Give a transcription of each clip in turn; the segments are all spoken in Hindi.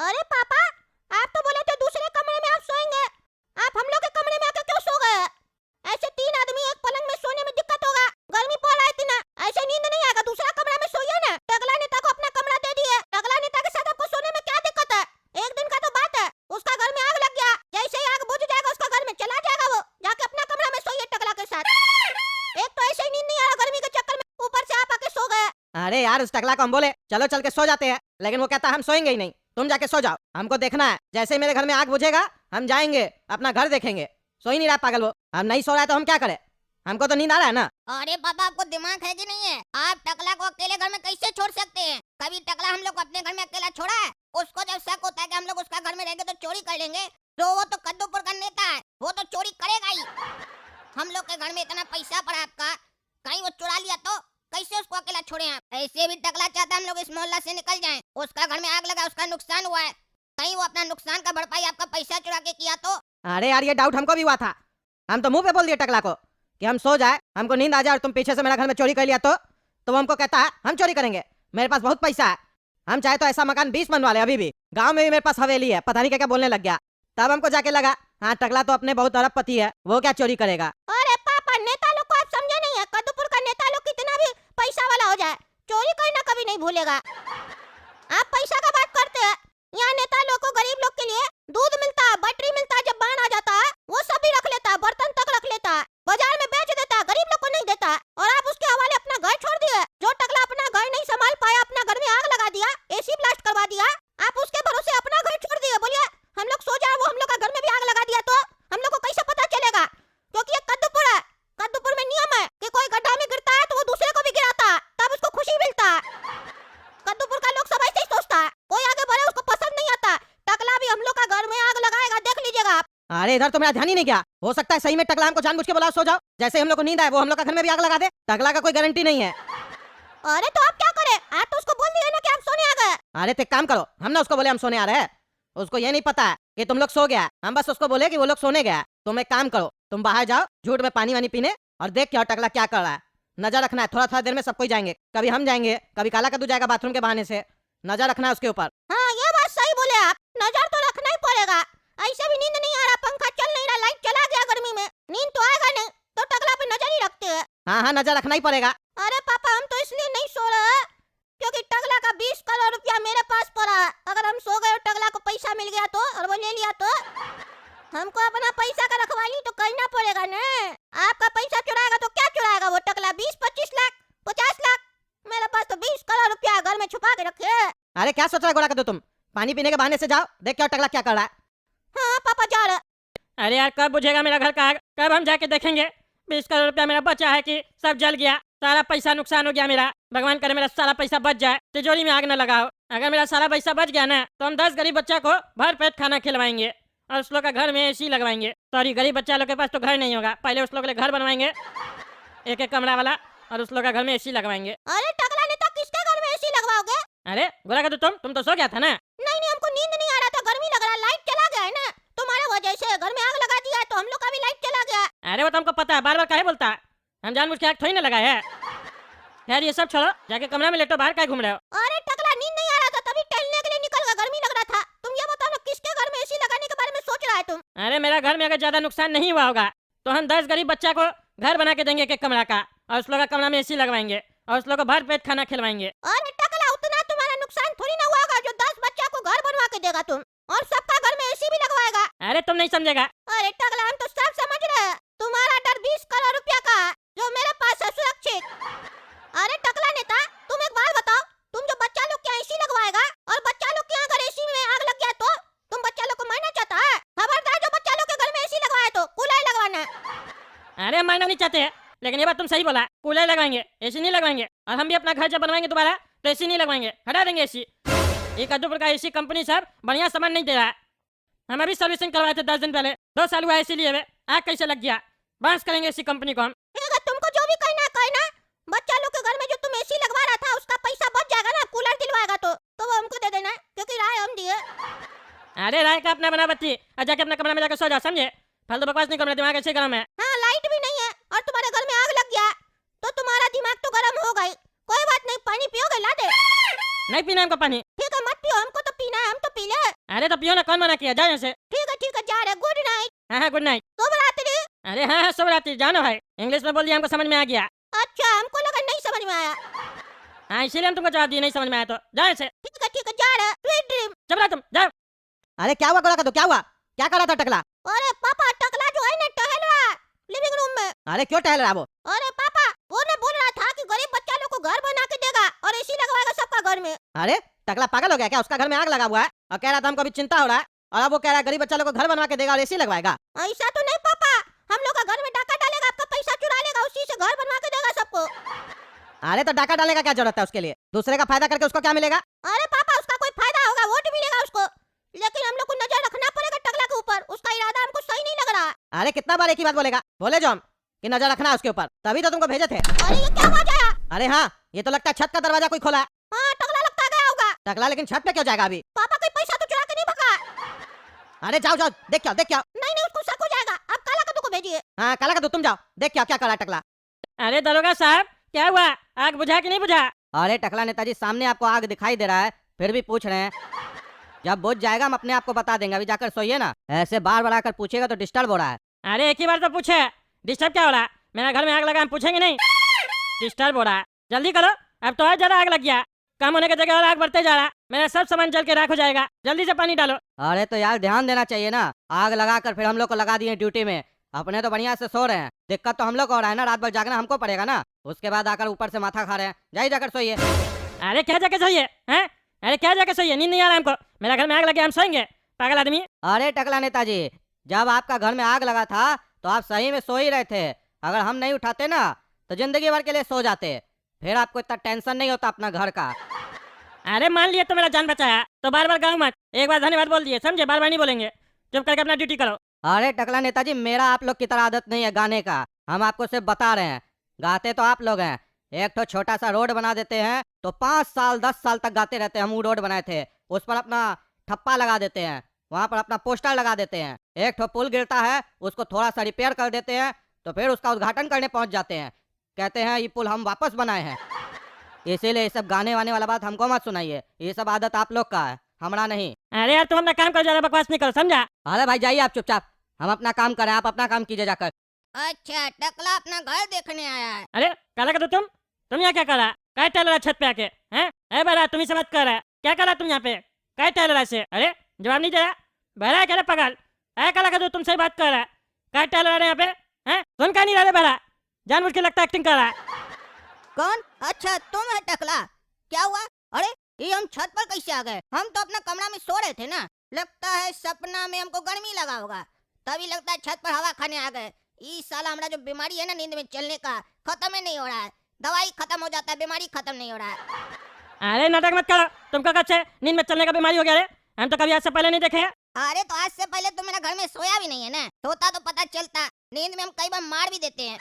अरे पापा, आप तो बोले थे दूसरे कमरे में आप सोएंगे। आप हम लोग के कमरे में आके क्यों सो गए? ऐसे 3 आदमी एक पलंग में सोने में दिक्कत होगा। गर्मी पड़ रहा है इतना, ऐसे नींद नहीं आएगा। दूसरा कमरा में सोइए ना। टकला नेता को अपना कमरा दे दिए। टकला नेता के साथ आपको सोने में क्या दिक्कत है? एक दिन का तो बात है। उसका घर में आग लग गया, जैसे ही आग बुझ जाएगा उसका घर में चला जाएगा। वो जाके अपना कमरा में सोइए टकला के साथ। एक तो ऐसे ही नींद नहीं आ रहा गर्मी के चक्कर में, ऊपर से आप आके सो गए। अरे यार, उस टकला को हम बोले चलो चल के सो जाते हैं, लेकिन वो कहता हम सोएंगे ही नहीं, तुम जाके सो जाओ, हमको देखना है। जैसे ही मेरे घर में आग बुझेगा हम जाएंगे अपना घर देखेंगे। सो ही नहीं रहा पागल वो। हम नहीं सो रहा है तो हम क्या करें? हमको तो नींद आ रहा है ना। अरे पापा, आपको दिमाग है कि नहीं है? आप टकला को अकेले घर में कैसे छोड़ सकते हैं? कभी टकला हम लोग को अपने घर में अकेला छोड़ा है? उसको जब शक होता है कि हम लोग उसका घर में रहेंगे तो चोरी कर लेंगे, तो वो तो कद्दूपुर का नेता है, वो तो चोरी करेगा ही। हम लोग के घर में इतना पैसा पड़ा आपका, कहीं वो चुरा लिया तो कैसे उसको अकेला छोड़े आप? ऐसे भी टकला चाहता हम लोग इस मोहल्ला से निकल जाएं। उसका घर में आग लगा, उसका नुकसान हुआ है, कहीं वो अपना नुकसान का भरपाई आपका पैसा चुरा के किया तो? अरे यार, ये डाउट हमको भी हुआ था। हम तो मुंह पे बोल दिए टकला को कि हम सो जाए, हमको नींद आ जाए, और तुम पीछे से मेरा घर में चोरी कर लिया तो वो हमको कहता है हम चोरी करेंगे। मेरे पास बहुत पैसा है, हम चाहे तो ऐसा मकान 20 बनवा ले। अभी भी गांव में भी मेरे पास हवेली है। पता नहीं क्या क्या बोलने लग गया। तब हमको जाके लगा हाँ टकला तो अपने बहुत अरबपति है, वो क्या चोरी करेगा। अरे पापा, नेता लोग को आप समझे नहीं है। कद्दूपुर का नेता लोग कितना भी पैसा वाला हो जाए, चोरी करना कभी नहीं भूलेगा। आप पैसा का बात करते हैं, यहाँ नेता लोग को गरीब लोग के लिए दूध मिलता है, बैटरी मिलता है, जब बाढ़ आ जाता है वो सब भी रख लेता है, बर्तन तक रख लेता है, बाजार में बेच देता है, गरीब लोग को नहीं देता है। और आप उसके हवाले अपना घर छोड़ दिए। जो टकला अपना घर नहीं संभाल पाया, अपना घर में आग लगा दिया, एसी ब्लास्ट करवा दिया, आप उसके भरोसे अपना घर छोड़ दिए। बोलिए हम लोग सो जाए, वो हम लोग का घर में भी आग लगा दिया तो हम लोग को कैसे पता चलेगा? क्योंकि ये कद्दूपुर है। कद्दूपुर में नियम है कि कोई गड्ढा में गिरता है तो वो दूसरे को भी गिराता है, तब उसको खुशी मिलता है। कद्दूपुर का लोग सब ऐसे ही सोचता है, कोई आगे बढ़े उसको पसंद नहीं आता। टकला भी हम लोग का घर में आग लगाएगा, देख लीजिएगा आप। अरे इधर तो मेरा ध्यान ही नहीं गया। हो सकता है सही में टकला हमको जानबूझ के बोला सो जाओ, जैसे ही हम लोग को नींद आए वो हम लोग का घर में भी आग लगा दे। टकला का कोई गारंटी नहीं है। अरे तो आप क्या करें? आप तो उसको बोल दिए ना कि आप सोने आ गए। अरे तो एक काम करो, हम ना उसको बोले हम सोने आ रहे हैं, उसको ये नहीं पता है कि तुम लोग सो गया। हम बस उसको बोले कि वो लोग सोने गया। तुम एक काम करो, तुम बाहर जाओ झूठ में पानी वानी पीने, और देख क्या टकला क्या कर रहा है। नजर रखना है, थोड़ा थोड़ा देर में सब कोई जाएंगे। कभी हम जाएंगे, कभी काला कद्दू जाएगा बाथरूम के बहाने से। नजर रखना है उसके ऊपर। हाँ, ये बात सही बोले आप, नजर तो रखना ही पड़ेगा। ऐसे भी नींद नहीं आ रहा, पंखा चल नहीं रहा, लाइट चला गया गर्मी में, नींद तो आएगा नहीं, तो टकला पे नजर ही रखते हैं। हाँ हाँ, नजर रखना ही पड़ेगा। अरे पापा, हम तो इसलिए नहीं सो रहे क्योंकि टकला का 20 करोड़ रुपया मेरे पास पड़ा है। अगर हम सो गए और टकला को पैसा मिल गया तो, और वो ले लिया तो हमको अपना पैसा का रखवाली तो करना पड़ेगा ना। आपका पैसा चुराएगा तो क्या चुराएगा वो टकला? 20-25 लाख, 50 लाख। मेरे पास तो 20 करोड़ रुपया घर में छुपा के रखे। अरे क्या सोच रहा है गोरा कद्दू? तुम पानी पीने के बहाने से जाओ, देख क्या टकला क्या कर रहा है। हाँ पापा, जा रहे। अरे यार, कब बुझेगा मेरा घर का आग? कब हम जाके देखेंगे? 20 करोड़ रुपया मेरा बचा है कि सब जल गया? सारा पैसा नुकसान हो गया मेरा। भगवान करे मेरा सारा पैसा बच जाए, तिजोरी में आग न लगाओ। अगर मेरा सारा पैसा बच गया ना तो हम 10 गरीब बच्चा को भर पेट खाना खिलवाएंगे, और उस लोग का घर में एसी लगवाएंगे। सॉरी, गरीब बच्चा लोग के पास तो घर नहीं होगा, पहले उस लोग के लिए घर बनवाएंगे, एक एक कमरा वाला, और उस लोग का घर में एसी लगवाएंगे। अरे टकला नेता, किसके घर में एसी लगवाओगे? अरे गोरा कद्दू, तुम तो सो गया था ना? नहीं नहीं, हमको नींद नहीं आ रहा था, गर्मी लग रहा, लाइट चला गया है ना, तुम्हारे वजह से घर में आग लगा दिया है तो हम लोग का भी लाइट चला गया। अरे वो तो हमको पता है, बार बार काहे बोलता है? हम जानबूझ के आग थोड़ी ना लगाए है। खैर ये सब छोड़ो, जाके कमरा में लेटो, बाहर काहे घूम रहे हो? अरे टकला, नींद नहीं आ रहा था तभी टहलने के लिए निकल गया, गर्मी लग रहा था। तुम ये बताओ ना, किसके घर में एसी लगाने के बारे में सोच रहा है तुम? अरे मेरा घर में अगर ज्यादा नुकसान नहीं हुआ होगा तो हम 10 गरीब बच्चा को घर बना के देंगे, एक कमरा का, और उस लोग का कमरा में एसी लगवाएंगे, और उस लोग को भर पेट खाना खिलवाएंगे। अरे टकला, उतना तुम्हारा नुकसान थोड़ी ना हुआ होगा जो 10 बच्चा को घर बनवा के देगा तुम, और सबका घर में एसी भी लगवाएगा। अरे तुम नहीं समझेगा। अरे टकला, हम तो सब समझ रहे हैं, तुम्हारा डर 20 करोड़ रुपया का है जो मेरे पास है सुरक्षित। अरे टकला नेता, तुम एक बात बताओ, तुम जो बच्चा लोग के एसी लगवाएगा और बच्चा लोग के अगर एसी में आग लग गया तो तुम बच्चा लोग को मारना चाहता है? खबरदार, जो बच्चा लोग के घर में एसी लगवाए तो कूलर लगवाना। अरे हम मारना नहीं चाहते हैं, लेकिन ये बात तुम सही बोला, कूलर लगवाएंगे, एसी नहीं लगवाएंगे। और हम भी अपना घर जब बनवाएंगे दोबारा तो एसी नहीं लगवाएंगे, हटा देंगे एसी। ये कद्दूपुर का एसी कंपनी सब बढ़िया सामान नहीं दे रहा है। हम अभी सर्विसिंग करवाए थे 10 दिन पहले, 2 साल हुआ एसी लिए हुए, आग कैसे लग गया? बांस करेंगे एसी कंपनी को हम। अगर तुमको जो भी कहना है कहना, बच्चा लोग के घर में जो तुम एसी लगवा रहा था उसका पैसा बच जाएगा ना, कूलर दिलवाएगा तो वो हमको दे देना, क्योंकि राय हम दिए। अरे राय का अपना बना बच्ची, और जाके अपना कमरा में जाकर सो जाओ, समझे? फालतू बकवास नहीं करना, दिमाग ऐसे गरम है। हाँ, लाइट भी नहीं है और तुम्हारे घर में आग लग गया तो तुम्हारा दिमाग तो गर्म हो गई। कोई बात नहीं, पानी पियोगे? ला दे। नहीं पीना हमको पानी। ठीक है, मत पियो, हमको तो पीना है, हम तो पी ले। अरे तो पियो ना, कौन मना किया, जाओ यहाँ से। ठीक है जा रहे, गुड नाइट। हाँ हाँ गुड नाइट। शुभ रात्रि। अरे हाँ हाँ शुभ रात्रि, जाओ ना भाई। इंग्लिश में बोल दिया, हमको समझ में आ गया। अच्छा हमको लगा नहीं समझ में आया। हाँ इसीलिए हम तुमको जवाब दिए, नहीं समझ में आया तो जाओ यहाँ से। ठीक है जा रहे, स्वीट ड्रीम। चुप रहो तुम, जाओ। अरे क्या हुआ गोला का, तो क्या हुआ, क्या कर रहा था टकला? अरे पापा टकला जो है ना टहल रहा है लिविंग रूम में। अरे क्यों टहल रहा है वो? अरे पापा वो ने बोल रहा था कि गरीब बच्चा लोग को घर बना के देगा और एसी लगवाएगा सबका घर में। अरे टकला पागल हो गया क्या? उसका घर में आग लगा हुआ है और कह रहा था हमको अभी चिंता हो रहा है, और अब वो कह रहा है गरीब बच्चा लोग को घर बनवा के देगा और एसी लगवाएगा। ऐसा तो नहीं पापा, हम लोग का घर में डाका डालेगा, आपका पैसा चुरा लेगा, उसी से घर बनवा के देगा सबको। अरे तो डाका डालने का क्या जरूरत है उसके लिए? दूसरे का फायदा करके उसको क्या मिलेगा? अरे पापा उसका कोई फायदा होगा, वोट मिलेगा उसको, लेकिन हम लोग को नजर रखना पड़ेगा टकला के ऊपर। उसका इरादा हमको सही नहीं लग रहा। अरे कितना बार एक ही बात बोलेगा? बोले जो हम कि नजर रखना है उसके ऊपर, तभी तो तुमको भेजे थे। अरे ये क्या हो गया? अरे हाँ, ये तो लगता है छत का दरवाजा कोई खोला है। हाँ टकला लगता गया होगा। टकला लेकिन छत पे क्यों जाएगा अभी? पापा कोई पैसा तो चुरा के नहीं भगा। अरे जाओ जाओ, देख क्या देख क्या। नहीं उसको शक हो जाएगा, आप काला कद्दू को भेजिए। हाँ काला का तुम जाओ, देख क्या क्या करा टकला। अरे दरोगा साहब क्या हुआ, आग बुझा कि नहीं बुझा? अरे टकला नेताजी, सामने आपको आग दिखाई दे रहा है, फिर भी पूछ रहे हैं। जब बुझ जाएगा हम अपने आप को बता देंगे, अभी जाकर सोइए ना। ऐसे बार बार आकर पूछेगा तो डिस्टर्ब हो रहा है। अरे एक ही बार तो पूछे, डिस्टर्ब क्या हो रहा है? मेरा घर में आग लगा, हम पूछेंगे नहीं? डिस्टर्ब हो रहा है, जल्दी करो, अब तो और ज्यादा आग लग गया। कम होने की जगह और आग बढ़ते जा रहा है, मेरा सब सामान जल के राख हो जाएगा, जल्दी से पानी डालो। अरे तो यार ध्यान देना चाहिए ना, आग लगा कर फिर हम लोग को लगा दिए ड्यूटी में। अपने तो बढ़िया से सो रहे हैं, दिक्कत तो हम लोग को हो रहा है ना, रात भर जागना हमको पड़ेगा ना। उसके बाद आकर ऊपर से माथा खा रहे हैं, जाइए जाकर सोइए। अरे क्या जाके सोइए हैं? अरे क्या जाके सोइए, नींद नहीं आ रहा हमको, मेरा घर में आग लगे, हम सोएंगे पागल आदमी। अरे टकला नेताजी, जब आपका घर में आग लगा था तो आप सही में सो ही रहे थे। अगर हम नहीं उठाते ना तो जिंदगी भर के लिए सो जाते, फिर आपको इतना टेंशन नहीं होता अपना घर का। अरे मान लिया तो मेरा जान बचाया, तो बार बार गाँव मत, एक बार धन्यवाद बोल दिए, समझे? बार बार नहीं बोलेंगे, चुप करके अपना ड्यूटी करो। अरे टकला नेताजी, मेरा आप लोग की तरह आदत नहीं है गाने का, हम आपको सिर्फ बता रहे हैं। गाते तो आप लोग हैं, एक तो छोटा सा रोड बना देते हैं तो 5 साल 10 साल तक गाते रहते हैं। हम वो रोड बनाए थे, उस पर अपना ठप्पा लगा देते हैं, वहाँ पर अपना पोस्टर लगा देते हैं। एक तो पुल गिरता है, उसको थोड़ा सा रिपेयर कर देते हैं, तो फिर उसका उद्घाटन करने पहुंच जाते हैं, कहते हैं ये पुल हम वापस बनाए हैं। इसीलिए ये सब गाने वाने वाला बात हमको मत सुनाइए, ये सब आदत आप लोग का है, हमारा नहीं। अरे यार तुम अपना काम करो, ज्यादा बकवास नहीं करो, समझा? अरे भाई जाइए आप चुपचाप, हम अपना काम करें, आप अपना काम कीजिए जाकर। अच्छा टकला अपना घर देखने आया है। अरे काला कर दो तुम यहाँ क्या कर रहा? क्या टहल रहा छत पे आके? हैं ए बड़ा, तुम ही से मत कर रहा है, क्या कर रहा तुम यहाँ पे? क्या टहल रहा से? अरे जवाब नहीं दे रहा, बहरा है क्या पगल? ऐ काला कर दो, तुमसे बात कर रहा है, क्या टहल रहा है यहाँ पे? हैं सुन का नहीं रहा बहरा, जानबूझ के लगता एक्टिंग कर रहा है। कौन? अच्छा तुम है टकला, क्या हुआ? अरे ये हम छत पर कैसे आ गए? हम तो अपना कमरा में सो रहे थे ना, लगता है सपना में हमको गर्मी लगा होगा, तभी लगता है छत पर हवा खाने आ गए। इस साला हमारा जो बीमारी है ना नींद में चलने का, खत्म ही नहीं हो रहा है, दवाई खत्म हो जाता है, बीमारी खत्म नहीं हो रहा है। अरे नाटक मत करो, तुमको कब से नींद में चलने का बीमारी हो गया रे? हम तो कभी आज से पहले नहीं देखे हैं। अरे तो आज से पहले तो मेरा घर में सोया भी नहीं है ना, सोता तो पता चलता, नींद में हम कई बार मार भी देते हैं।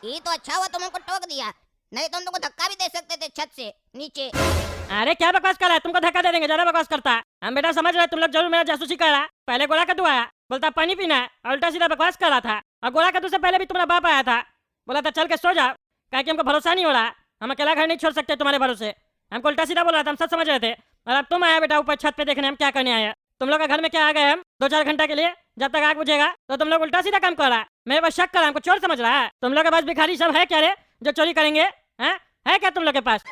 ये तो अच्छा हुआ तुम हमको टोक दिया, नहीं तो हम तुमको धक्का भी दे सकते थे छत से नीचे। अरे क्या बकवास कर रहा है, तुमको धक्का दे देंगे, ज्यादा बकवास करता है। हम बेटा समझ रहे तुम लोग जरूर मेरा जासूसी कर रहा। पहले गोला कद्दू आया, बोलता पानी पीना है, और उल्टा सीधा बकवास कर रहा था। और गोला कद्दू से पहले भी तुम्हारा बाप आया था, बोला था चल के सो जाओ, क्या कि हमको भरोसा नहीं हो रहा, हम अकेला घर नहीं छोड़ सकते तुम्हारे भरोसे। हमको उल्टा सीधा बोल रहा था, हम सब समझ रहे थे। और अब तुम आया बेटा ऊपर छत पे देखने हम क्या करने आए। तुम लोग का घर में क्या आ गए हम 2-4 घंटा के लिए, जब तक आग बुझेगा तो तुम लोग उल्टा सीधा काम कर रहा है। मेरे पास शक कर रहा है, हमको चोर समझ रहा है। तुम लोग के पास भिखारी सब है क्या रे जो चोरी करेंगे? हैं है क्या तुम लोग के पास?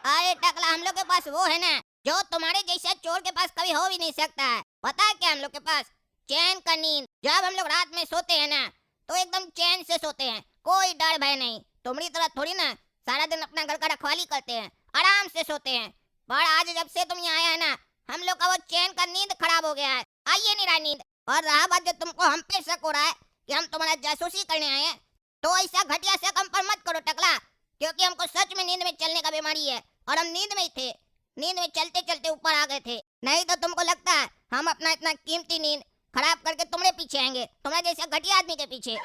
अरे टकला हम लोग के पास वो है ना जो तुम्हारे जैसे चोर के पास कभी हो भी नहीं सकता है। पता है क्या हम लोग के पास? चैन का नींद। जब हम लोग रात में सोते हैं ना तो एकदम चैन से सोते हैं, कोई डर भय नहीं। तुम्हारी तरह थोड़ी ना सारा दिन अपना घर का रखवाली करते हैं, आराम से सोते हैं। पर आज जब से तुम यहाँ आए हैं ना, हम लोग का वो चैन का नींद खराब हो गया है, आइए नहीं रहा नींद। और रहा बात जो तुमको हम पे शक हो रहा है कि हम तुम्हारा जासूसी करने आए हैं, तो ऐसा घटिया शक हम पर मत करो टकला, क्योंकि हमको सच में नींद में चलने का बीमारी है और हम नींद में ही थे। नींद में चलते चलते ऊपर आ गए थे, नहीं तो तुमको लगता है हम अपना इतना कीमती नींद खराब करके तुम्हारे पीछे आएंगे, तुम्हारे जैसे घटिया आदमी के पीछे।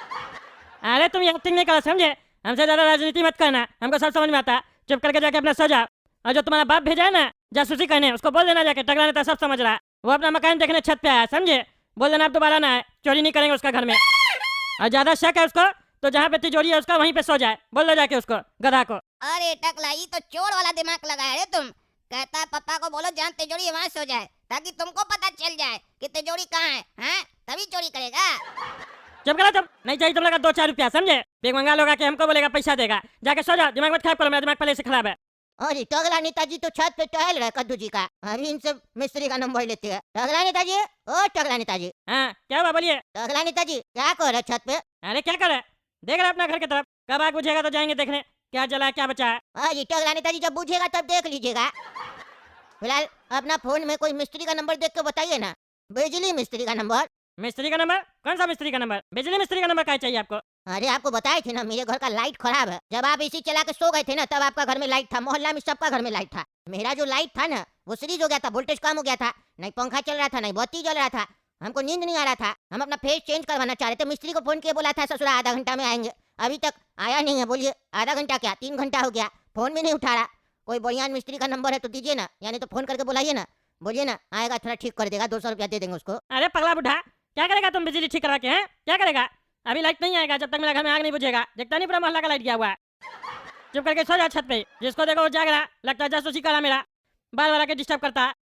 अरे तुम ये एक्टिंग नहीं करो, समझे? हमसे ज्यादा राजनीति मत करना, हमको सब समझ में आता। चुप करके जाके अपना सो जाओ। और जो तुम्हारा बाप भेजा है ना जासूसी करने, उसको बोल देना जाके टकला नेता सब समझ रहा है, वो अपना मकान देखने छत पे आया, समझे? बोल देना आप दोबारा ना आए, चोरी नहीं करेंगे उसका घर में। और ज्यादा शक है उसको तो जहाँ पे तिजोरी है उसका वहीं पे सो जाए, बोल दो जाके उसको, गधा को। अरे टकला ये तो चोर वाला दिमाग लगाया रे तुम। कहता है पापा को बोलो जहाँ तिजोरी है वहाँ सो जाए, ताकि तुमको पता चल जाए कि तिजोरी कहाँ है, हैं? तभी चोरी करेगा। चुप करो तुम, नहीं चाहिए तुम लोग 2-4 रुपया, समझे? बेग मंगा लोगा कि हमको बोलेगा पैसा देगा, जाके सो जाओ, दिमाग मत खराब करो, मेरा दिमाग पहले से खराब है। अरे टगला नेताजी तो छत पे टहल रहे कद्दू जी का, अभी इनसे मिस्त्री का नंबर लेते हैं। टगला नेताजी, ओ टगला नेताजी, हाँ क्या हुआ बोलिए? टगला नेताजी क्या कर रहे छत पे? अरे क्या करे, देख रहे अपना घर की तरफ, कब आग बुझेगा तो जाएंगे देखने क्या जला है क्या बचा है। अरे टगला नेताजी जब बुझेगा तब देख लीजिएगा। फिलहाल अपना फोन में कोई मिस्त्री का नंबर देख के बताइए ना, बिजली मिस्त्री का नंबर। मिस्त्री का नंबर? कौन सा मिस्त्री का नंबर? बिजली मिस्त्री का नंबर क्या चाहिए आपको? अरे आपको बताए थे ना मेरे घर का लाइट खराब है, जब आप इसी चला के सो गए थे ना तब आपका घर में लाइट था, मोहल्ला में सबका घर में लाइट था। मेरा जो लाइट था ना वो सीरीज हो गया था, वोल्टेज कम हो गया था, नहीं पंखा चल रहा था नहीं बत्ती जल रहा था, हमको नींद नहीं आ रहा था, हम अपना फेस चेंज करवाना चाह रहे थे। मिस्त्री को फोन किए बोला था ससुरा आधा घंटा में आएंगे, अभी तक आया नहीं है। बोलिए आधा घंटा क्या 3 घंटा हो गया, फोन भी नहीं उठा रहा। कोई बढ़िया मिस्त्री का नंबर है तो दीजिए ना, यानी तो फोन करके बुलाइए ना, बोलिए ना आएगा थोड़ा ठीक कर देगा, 200 रुपया दे देंगे उसको। अरे पगला बुढ़ा, क्या करेगा तुम बिजली ठीक करवा के? हैं क्या करेगा? अभी लाइट नहीं आएगा जब तक मेरा घर में आग नहीं बुझेगा, देखता नहीं पूरा मोहल्ला का लाइट गया हुआ है। चुप करके सो जा छत पे, जिसको देखो वो जाग रहा, लगता है जासूसी करा मेरा, बार बार आके डिस्टर्ब करता है।